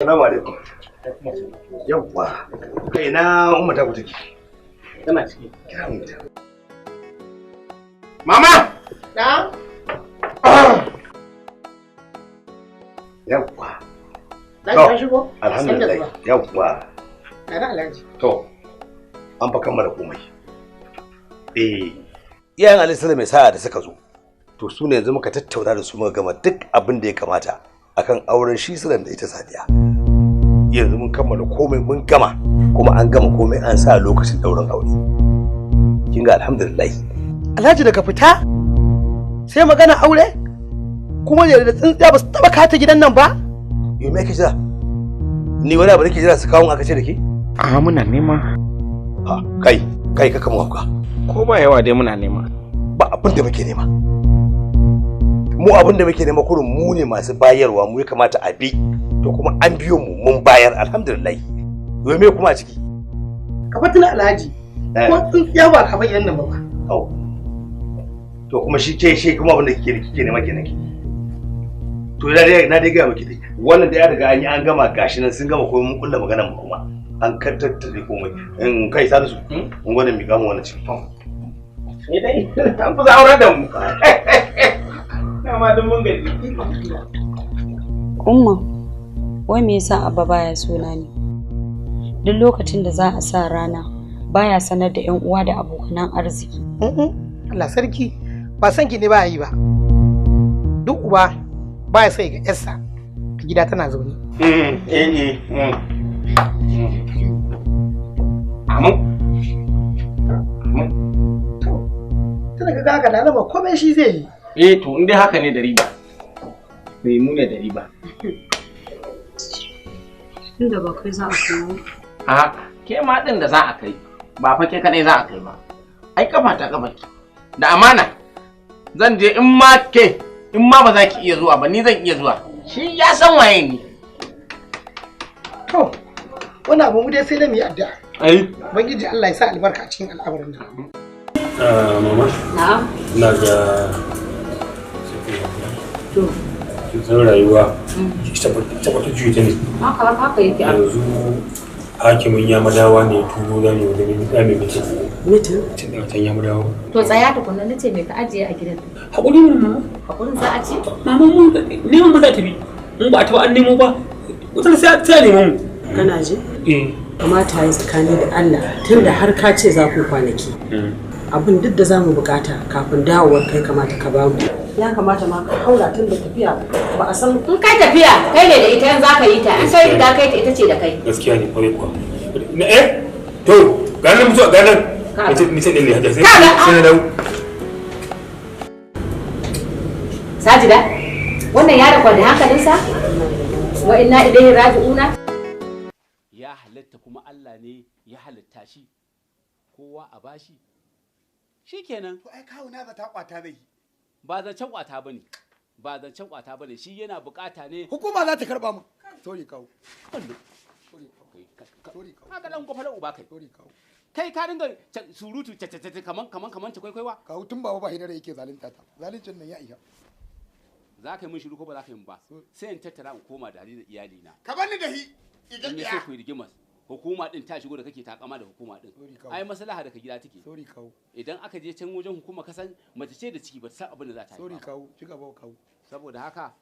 Assalamu alaikum. Yawwa. Kai na umma ta ku take. Tana ciki. Kira mu ta. Mama! Na? Yawwa. Alhaji ka shigo? Alhamdulillah. Yawwa. Na Alhaji. To. An fa kammala komai. Iyayen Alisala mai sa'a da suka zo. To su ne yanzu muka tattauna da su muka gama duk abin da ya kamata akan auren shi Silan da ita Sadiya. Yanzu mun kammala komai mun gama kuma an gama komai an sa lokacin daurin aure. Kin ga alhamdulillah. Alhaji daga fita sai magana aure kuma da tsintsiya ba su taba kata gidan nan ba? Yo me kake jira? Ni wani abu nake jira su kawo aka ce da ke? A muna nema. Ha, kai ka kama hauka. Ko ba yawa dai muna nema. Ba abin da muke nema. Mu abin da muke nema kurin mu ne masu bayarwa mu ya kamata a bi. To kuma an biyo mu mun bayar alhamdulillah. Yo me kuma a ciki? Ka fatina Alhaji. Ko tsintsiya ba ka bayyana nan ba. Au. To kuma shi kuma abin da kike nema kenan ki. To na dai ga miki dai. Wannan da ya riga an yi an gama gashi nan sun gama komai mun kulla maganar mu kuma. An tattare komai. In kai Salisu, mun gwada mi gamu wannan cikin. Ni dai an fi aurar da mu. Dama dun mun gaji. Umma, wai me yasa Abba baya sona ni? Duk lokacin da za a sa rana baya sanar da 'yan uwa da abokanan arziki. Allah sarki ba san ki ne ba yi ba. Duk uba baya sai ga yarsa a gida tana zaune. Tana ga haka da alama komai shi zai yi. To in dai haka ne da riba. Mu ne da riba. Tunda ba kai za a kai. A ke ma din da za a kai. Ba fa ke kadai za a kai ba. Ai kafa ta kafa ki. Da amana. Zan je in ma ba za ki iya zuwa ba ni zan iya zuwa. Shi ya san waye ni. To, wani abu mu dai sai da mu yi addu'a. Ai. Ubangiji Allah ya sa albarka a cikin al'amarin nan. Mama? Na'am. Ina ga To. kin san rayuwa tabbata juyi ta ne. Haka yake a Yanzu hakimin Yamadawa ne turo da ne wajen ya mai mace. mutum. Tun da can Yamadawa. To tsaya tukunna nace me ka ajiye a gidan? Hakuri ne mama. Hakurin za a ci? Mama mun neman ba za ta bi. Mun ba ta ba an nemo ba. Wata sai a nemo mu. Kana ji? Kamata yi tsakani da Allah tunda har ka ce za ku kwanaki. Abin duk da zamu bukata kafin dawowar kai kamata ka ba mu. Ya kamata ma ka haura tun da tafiya ba a san In kai tafiya kai ne da ita yanzu za ka yi ta in kai riga kai ta ita ce da kai. Gaskiya ne kwarai kuwa. To ga nan mutuwa ga nan. Mace ɗin ne hajja sai na dawo. Sajida wannan yaron kwa da hankalinsa? Wa inna ilaihi raji'una? Ya halatta kuma Allah ne ya halitta shi kowa a bashi shikenan. To ai kawo na ta kwata zai. Ba zancen kwata bane shi yana bukata ne Hukuma za ta karba mu. Sorry kawo. haka dan gofar uba kai Sorry kawo. kai ka dinga surutu kaman ta kwaikwaiwa. Kawo tun baba ba hidare yake zalunta ta. Zaluncin nan ya iya. Za ka yi min shiru ko ba za ka yi min ba sai in tattara in koma da iyali na. Ka bani da hi. In ya so ku yi rigimar hukuma din ta shigo da kake takama da hukuma din. Ai maslaha daga gida take. Sorry kawo. Idan aka je can wajen hukuma kasan mace ce da ciki ba ta san abin da za ta yi. Sorry kawo. Ci gaba kawo. Saboda haka